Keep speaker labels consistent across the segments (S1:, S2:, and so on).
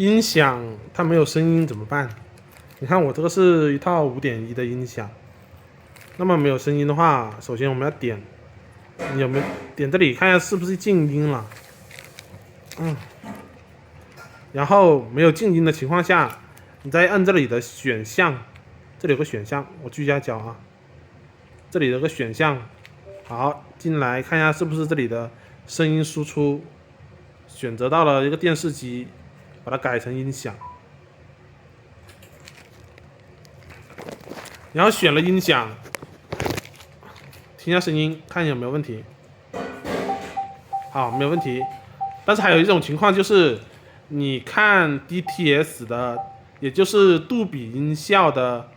S1: 音响它没有声音怎么办？你看我这个是一套5.1的音响，那么没有声音的话，首先我们要点，你有没有点这里看一下是不是静音了？然后没有静音的情况下，你再按这里的选项，这里有个选项，我聚焦角啊，这里有个选项，好，进来看一下是不是这里的声音输出，选择到了一个电视机，把它改成音响，然后选了音响，听一下声音，看有没有问题。好，没有问题。但是还有一种情况就是，你看 DTS 的，也就是杜比音效的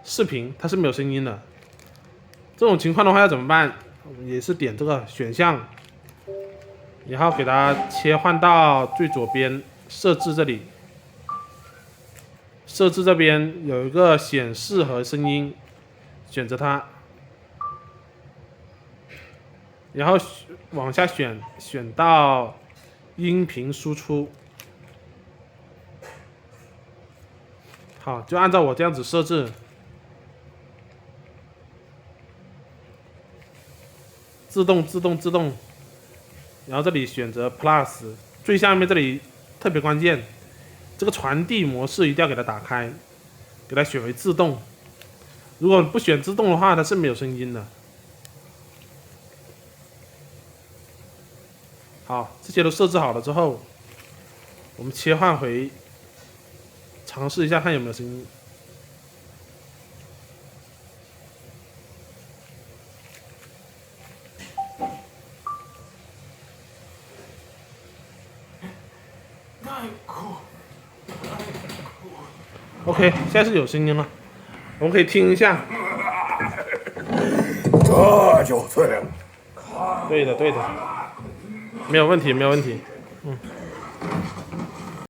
S1: 视频，它是没有声音的。这种情况的话要怎么办？也是点这个选项，然后给它切换到最左边设置这里，设置这边有一个显示和声音，选择它，然后往下选，选到音频输出。好，就按照我这样子设置，自动，然后这里选择 Plus， 最下面这里特别关键，这个传递模式一定要给它打开，给它选为自动。如果不选自动的话，它是没有声音的。好，这些都设置好了之后，我们切换回，尝试一下看有没有声音。OK， 现在是有声音了，我们可以听一下。
S2: 这就对了。
S1: 对的，没有问题，没有问题。